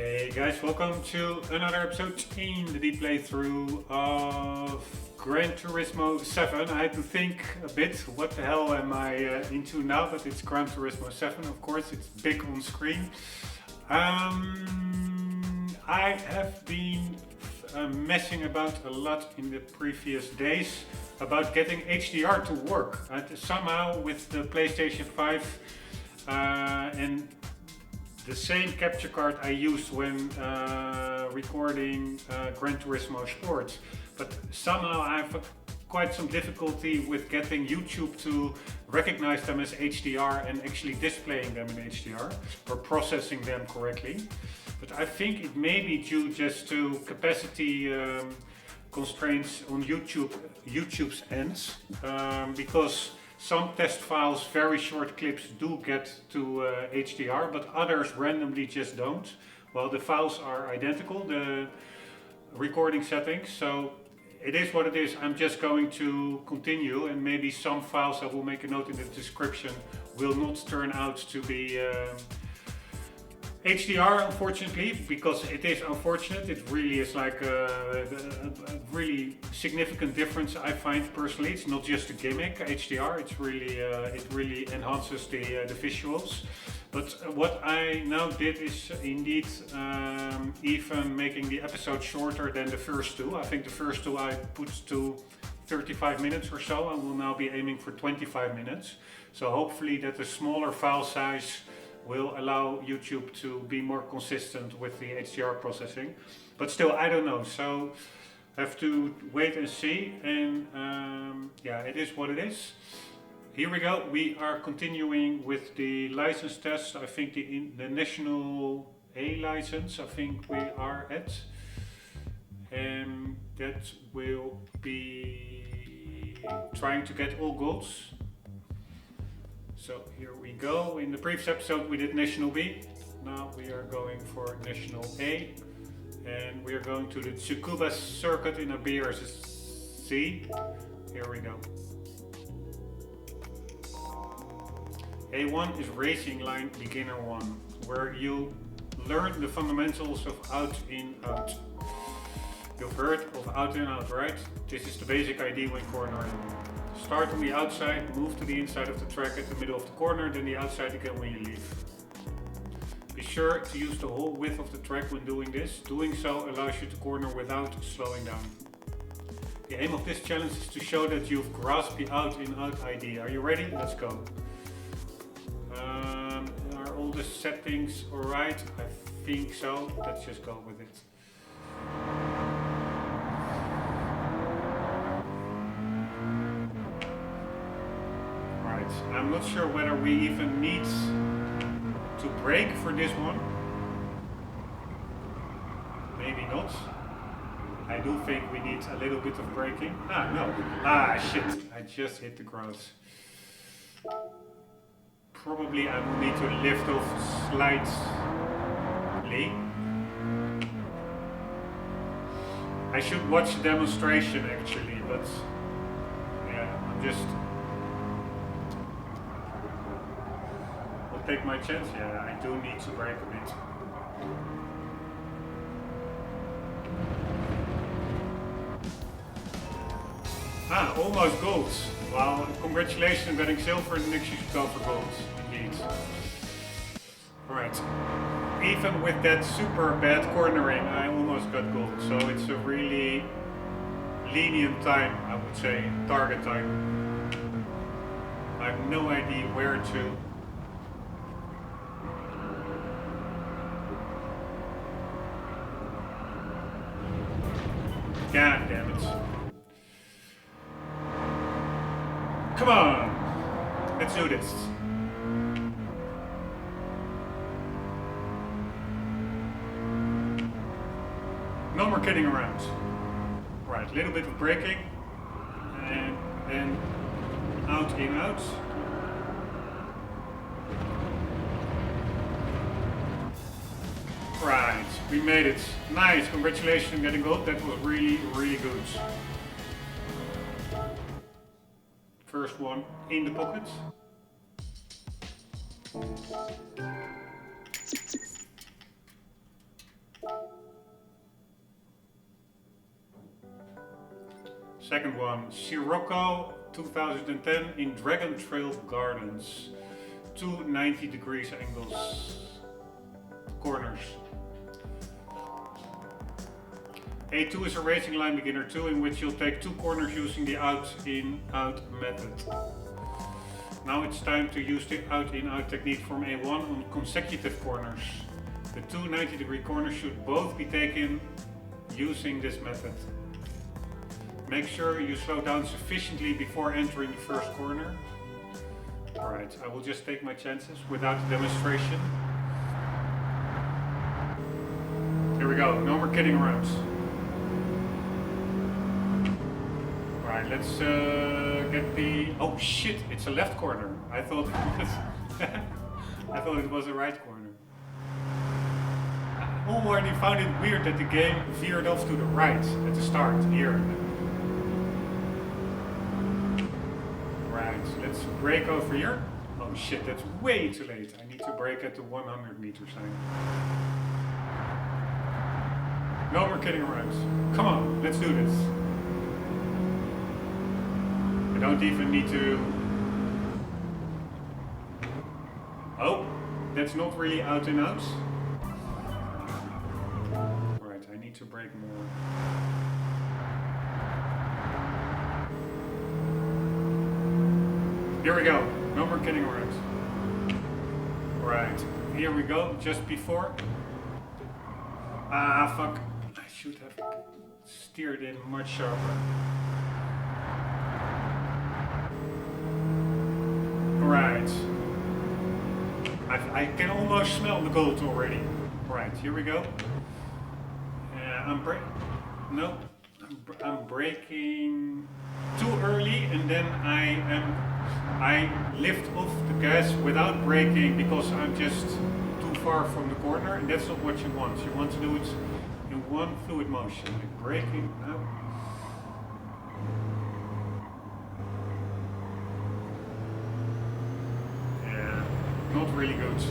Hey guys, welcome to another episode in the deep playthrough of Gran Turismo 7. I had to think a bit, what the hell am I into now, but it's Gran Turismo 7, of course, it's big on screen. I have been messing about a lot in the previous days about getting HDR to work. Somehow with the PlayStation 5 and the same capture card I used when recording Gran Turismo Sport, but somehow I have quite some difficulty with getting YouTube to recognize them as HDR and actually displaying them in HDR or processing them correctly. But I think it may be due just to capacity constraints on YouTube's ends, because some test files, very short clips, do get to HDR, but others randomly just don't. Well, the files are identical, the recording settings, so it is what it is. I'm just going to continue, and maybe some files, I will make a note in the description, will not turn out to be HDR, unfortunately, because it is unfortunate. It really is like a really significant difference, I find personally. It's not just a gimmick, HDR. It's really it really enhances the visuals. But what I now did is indeed even making the episode shorter than the first two. I think the first two I put to 35 minutes or so. I will now be aiming for 25 minutes. So hopefully that the smaller file size will allow YouTube to be more consistent with the HDR processing, but still I don't know, so I have to wait and see, and yeah, it is what it is. Here we go, we are continuing with the license test. I think the national A license, I think we are at, and that will be trying to get all golds. So here we go. In the previous episode we did National B. Now we are going for National A. And we are going to the Tsukuba circuit in C. Here we go. A1 is Racing Line Beginner 1, where you learn the fundamentals of out in out. You've heard of out in out, right? This is the basic ID when cornering. Start on the outside, move to the inside of the track at the middle of the corner, then the outside again when you leave. Be sure to use the whole width of the track when doing this. Doing so allows you to corner without slowing down. The aim of this challenge is to show that you've grasped the out in out ID. Are you ready? Let's go. Are all the settings alright? I think so. Let's just go with it. I'm not sure whether we even need to brake for this one. Maybe not. I do think we need a little bit of braking. No. Shit. I just hit the ground. Probably I will need to lift off slightly. I should watch the demonstration actually, but yeah, I'm just take my chance. Yeah, I do need to brake a bit. Almost gold. Wow, congratulations on getting silver, and next you should go for gold, indeed. Alright, even with that super bad cornering, I almost got gold, so it's a really lenient time, I would say, target time. I have no idea where to. God damn it. Come on! Let's do this. No more kidding around. Right, a little bit of braking. And then out, in, out. Right, we made it. Nice, congratulations on getting gold. That was really, really good. First one in the pocket. Second one, Sirocco 2010 in Dragon Trail Gardens. 2 90 degrees angles, corners. A2 is a racing line beginner 2 in which you'll take 2 corners using the out-in-out method. Now it's time to use the out-in-out technique from A1 on consecutive corners. The 2 90-degree corners should both be taken using this method. Make sure you slow down sufficiently before entering the first corner. Alright, I will just take my chances without the demonstration. Here we go, no more kidding around. Alright, let's get the... Oh shit, it's a left corner. I thought it was a right corner. I already found it weird that the game veered off to the right at the start, here. Right, let's brake over here. Oh shit, that's way too late. I need to brake at the 100 meter sign. No more kidding around. Come on, let's do this. I don't even need to... Oh, that's not really out and out. Right, I need to brake more. Here we go, no more kidding around. Right, here we go, just before. Ah, fuck. I should have steered in much sharper. Right. I can almost smell the gold already. Right, here we go. Nope. I'm braking too early, and then I lift off the gas without braking because I'm just too far from the corner, and that's not what you want. You want to do it in one fluid motion, like braking. No. Yeah, not really good.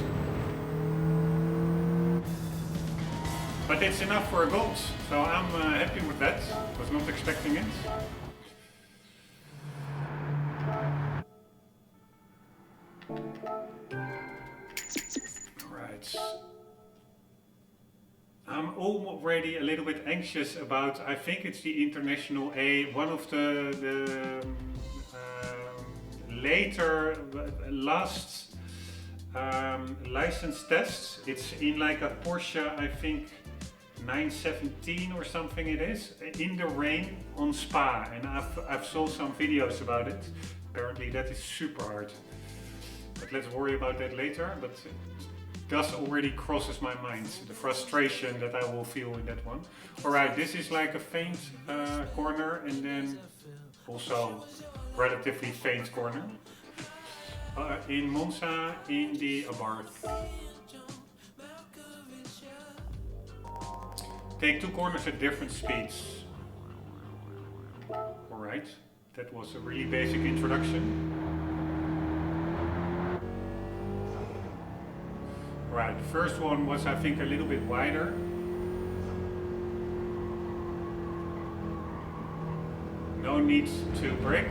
But it's enough for a gold, so I'm happy with that. Was not expecting it. Alright. I'm already a little bit anxious about, I think it's the International A, one of the last license tests. It's in like a Porsche, I think 917 or something it is, in the rain on Spa, and I've saw some videos about it. Apparently that is super hard, but let's worry about that later. But it does already crosses my mind, the frustration that I will feel in that one. Alright, this is like a faint corner, and then also relatively faint corner. In Monza, in the Abarth. Take 2 corners at different speeds. Alright, that was a really basic introduction. Right, the first one was, I think, a little bit wider. No need to brake.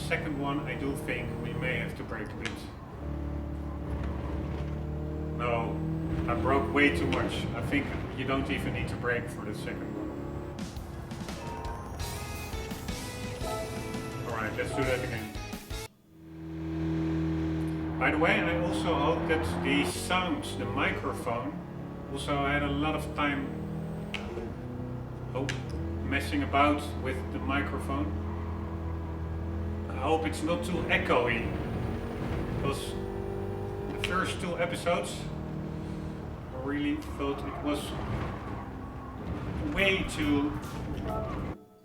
Second one, I do think we may have to brake a bit. No, I broke way too much. I think you don't even need to brake for the second one. Alright, let's do that again. By the way, I also hope that the sound, the microphone, also I had a lot of time messing about with the microphone. I hope it's not too echoey, because the first 2 episodes I really thought it was way too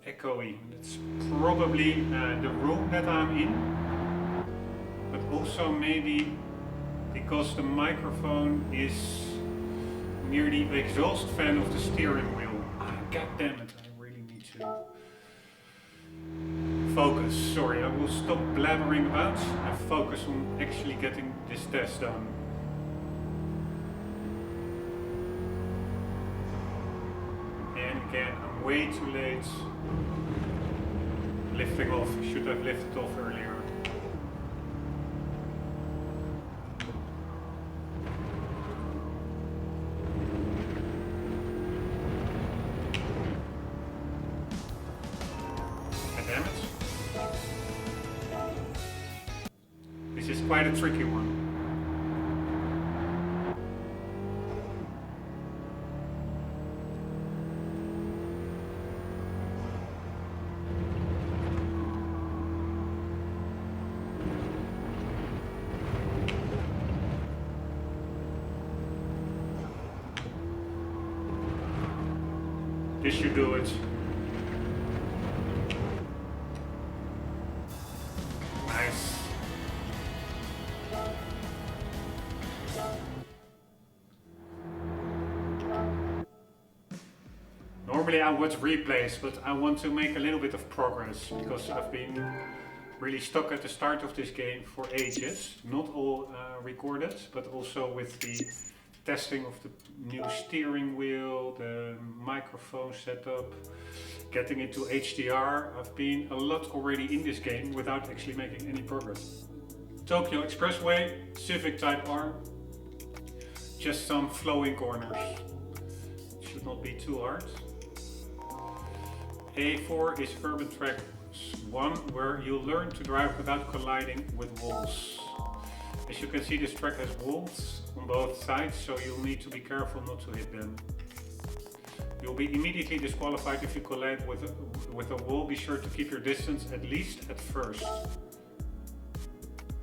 echoey. It's probably the room that I'm in, but also maybe because the microphone is near the exhaust fan of the steering wheel. God damn it, I really need to focus. Sorry, I will stop blabbering about and focus on actually getting this test done. And Again, I'm way too late. Lifting off, should have lifted off earlier. And damn it. This is quite a tricky one. This should do it. Nice. Normally I would replace, but I want to make a little bit of progress because I've been really stuck at the start of this game for ages. Not all recorded, but also with the testing of the new steering wheel, the microphone setup, getting into HDR. I've been a lot already in this game without actually making any progress. Tokyo Expressway, Civic Type R, just some flowing corners. Should not be too hard. A4 is Urban Track 1, where you'll learn to drive without colliding with walls. As you can see, this track has walls on both sides, so you'll need to be careful not to hit them. You'll be immediately disqualified if you collide with a wall. Be sure to keep your distance, at least at first.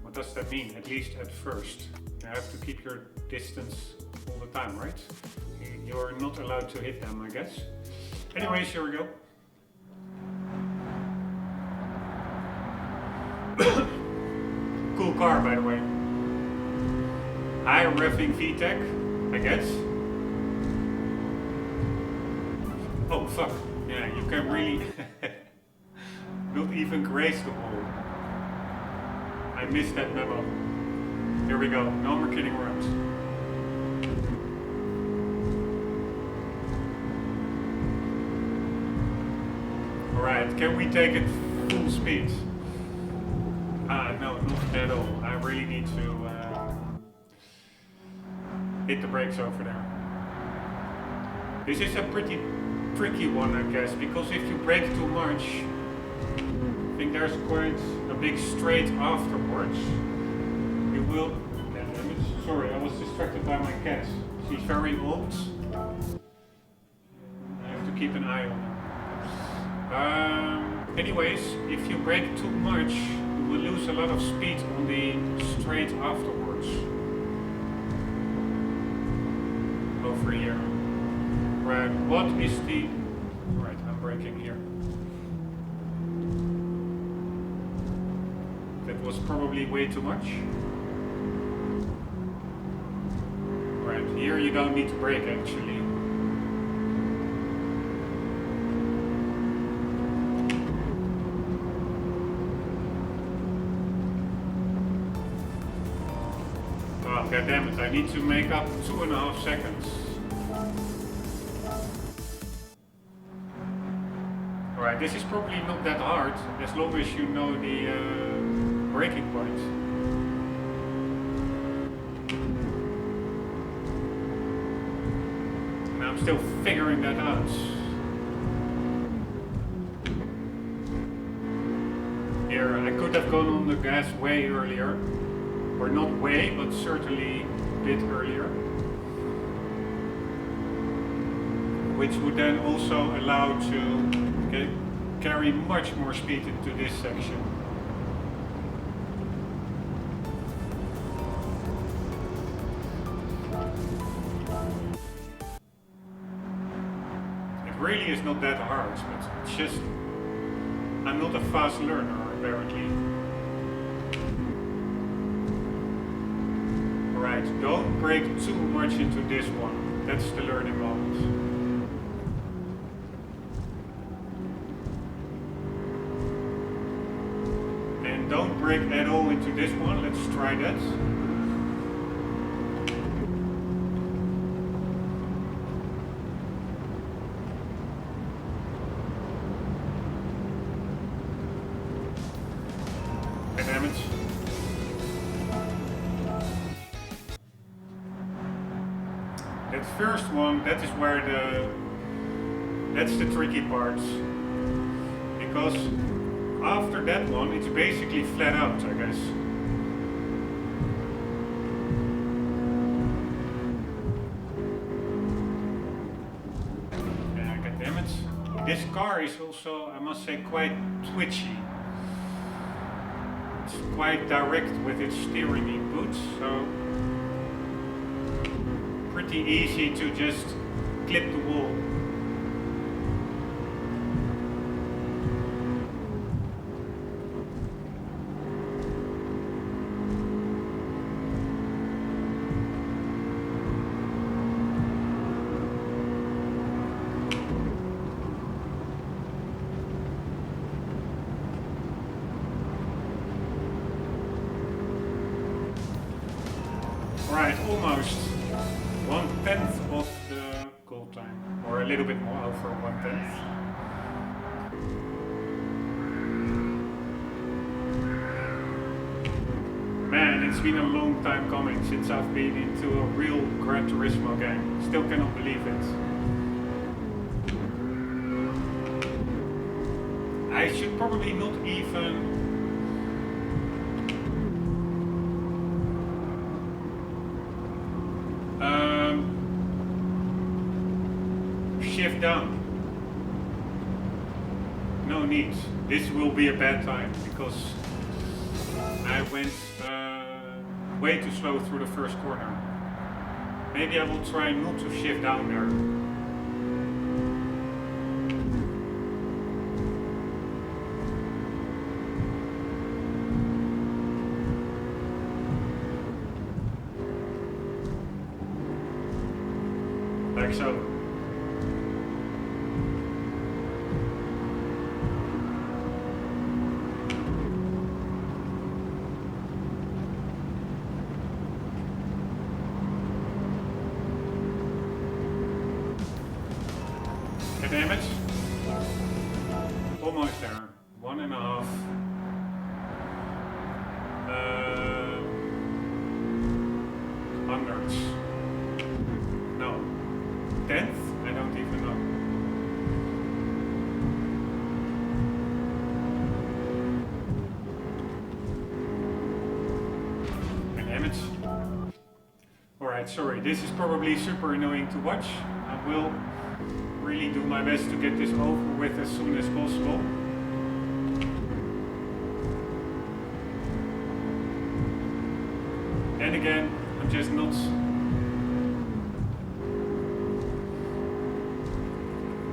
What does that mean, at least at first? You have to keep your distance all the time, right? You're not allowed to hit them, I guess. Anyways, here we go. Cool car, by the way. High revving VTEC, I guess. Oh fuck, yeah, you can really not even grace the wall. I missed that memo. Here we go, no more kidding around. Alright, can we take it full speed? No, not at all. I really need to hit the brakes over there. This is a pretty tricky one, I guess, because if you brake too much, I think there's quite a big straight afterwards. You will... Sorry, I was distracted by my cat. She's very old. I have to keep an eye on her. Anyways, if you brake too much, you will lose a lot of speed on the straight afterwards. Over here. Right, what is the... Right, I'm braking here. That was probably way too much. Right, here you don't need to brake actually. Oh, God damn it, I need to make up 2.5 seconds. Alright, this is probably not that hard, as long as you know the braking point. And I'm still figuring that out. Here, I could have gone on the gas way earlier. Or not way, but certainly a bit earlier. Which would then also allow to carry much more speed into this section. It really is not that hard, but it's just... I'm not a fast learner, apparently. Alright, don't brake too much into this one. That's the learning moment. And don't brake at all into this one. Let's try that. That first one, that is where that's the tricky part. Because after that one, it's basically flat out, I guess. Yeah, god damn it. This car is also, I must say, quite twitchy. It's quite direct with its steering input, so pretty easy to just clip the wall. Right, almost 1/10 of the goal time, or a little bit more over 1/10. Man, it's been a long time coming since I've been into a real Gran Turismo game. Still cannot believe it. I should probably not even shift down. No need. This will be a bad time because I went way too slow through the first corner. Maybe I will try not to shift down there. Like so. Damage. Almost there. 1.5. Hundreds. No. 10th? I don't even know. Damage. Alright, sorry. This is probably super annoying to watch. I will really do my best to get this over with as soon as possible. And again, I'm just not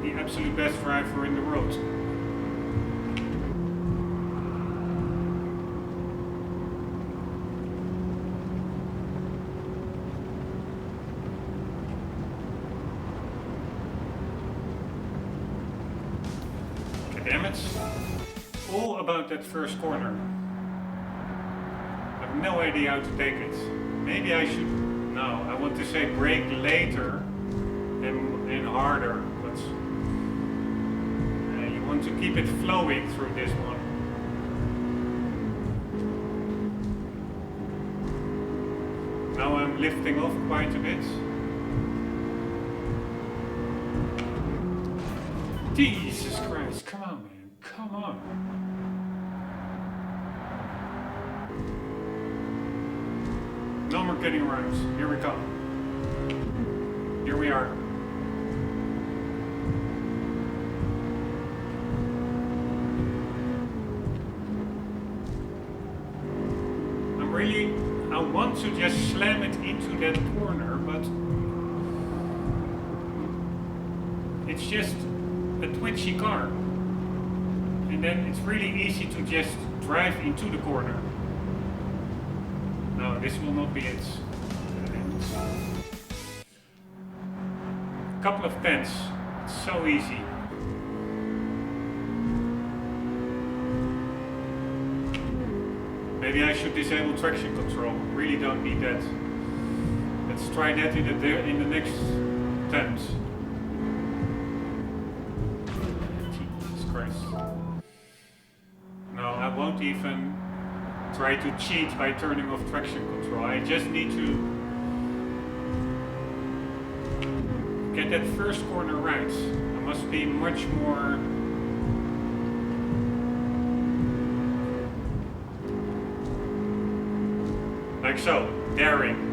the absolute best driver in the world. Damn it. All about that first corner. I have no idea how to take it. Maybe I should, no, I want to say brake later and harder, but you want to keep it flowing through this one. Now I'm lifting off quite a bit. Jesus Christ, come on, man, come on. No more kidding around. Here we come. Here we are. I want to just slam it into that corner, but it's just a twitchy car, and then it's really easy to just drive into the corner. No, this will not be it. A couple of tenths. It's so easy. Maybe I should disable traction control. Really don't need that. Let's try that in the next attempt. Jesus Christ. No, I won't even try to cheat by turning off traction control. I just need to get that first corner right. I must be much more... like so, daring.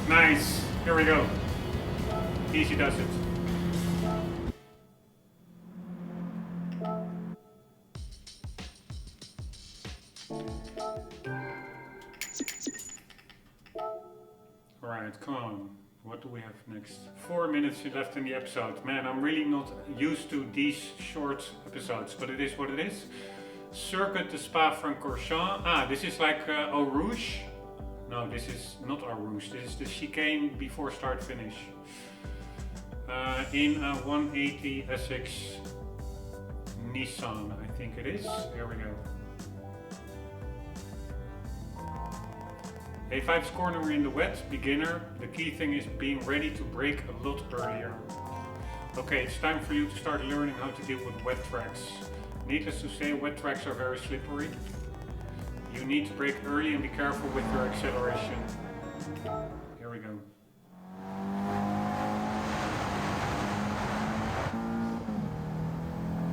Nice, here we go. Easy does it. Alright, come on. What do we have next? 4 minutes left in the episode. Man, I'm really not used to these short episodes, but it is what it is. Circuit de Spa-Francorchamps. Ah, this is like Eau Rouge. No, this is not Eau Rouge. This is the chicane before start finish. In a 180 SX Nissan, I think it is. Here we go. A5's corner in the wet, beginner. The key thing is being ready to brake a lot earlier. Okay, it's time for you to start learning how to deal with wet tracks. Needless to say, wet tracks are very slippery. You need to brake early and be careful with your acceleration. Here we go.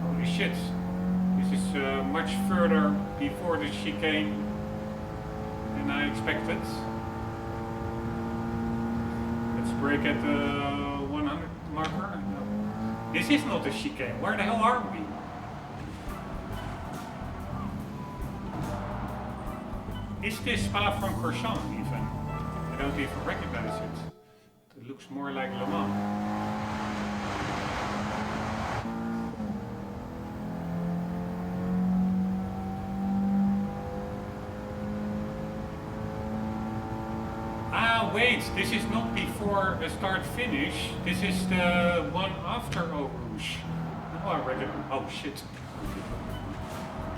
Holy shit. This is much further before the chicane than I expected. Let's brake at the 100 marker. No. This is not a chicane. Where the hell are we? Is this Spa-Francorchamps even? I don't even recognize it. It looks more like Le Mans. Ah, wait, this is not before a start finish. This is the one after Eau Rouge. Now I recognize. Oh shit.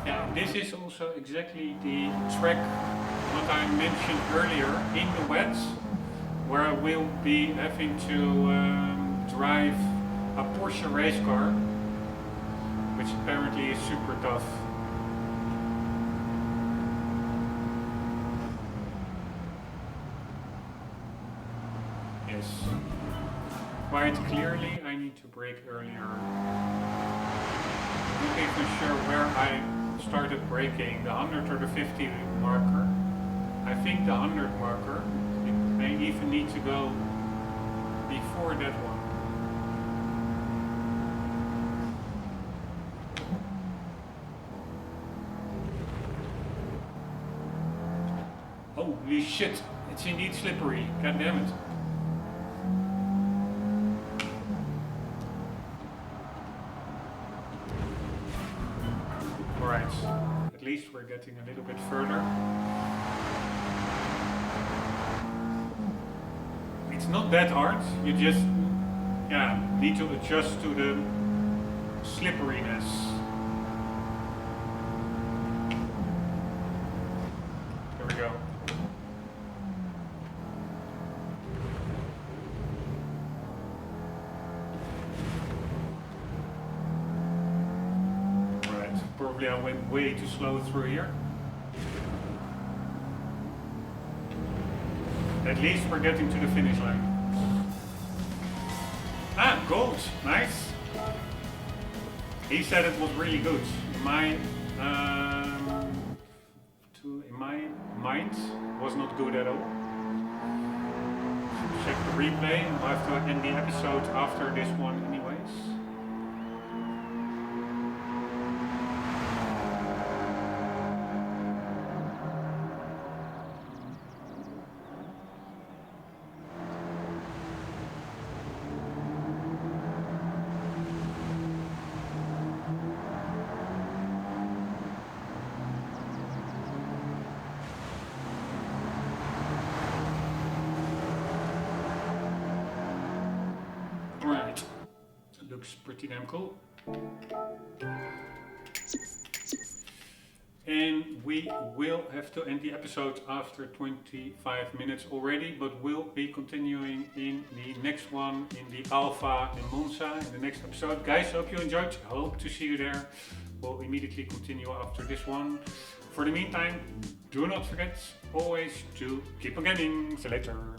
Yeah, this is also exactly the track what I mentioned earlier in the wet, where I will be having to drive a Porsche race car, which apparently is super tough. Yes, quite clearly I need to brake earlier. Not even sure where I started braking, the 100 or the 50 marker. I think the 100 marker. I may even need to go before that one. Holy shit, it's indeed slippery, god damn it. Alright, at least we're getting a little bit further. It's not that hard, you just need to adjust to the slipperiness. There we go. Right, probably I went way too slow through here. At least we're getting to the finish line. Ah, gold, nice. He said it was really good. In my mind, was not good at all. Check the replay. I'll have to end the episode after this one, anyways. Looks pretty damn cool. And we will have to end the episode after 25 minutes already, but we'll be continuing in the next one, in the Alpha in Monza, in the next episode. Guys, hope you enjoyed. I hope to see you there. We'll immediately continue after this one. For the meantime, do not forget always to keep on gaming. See you later.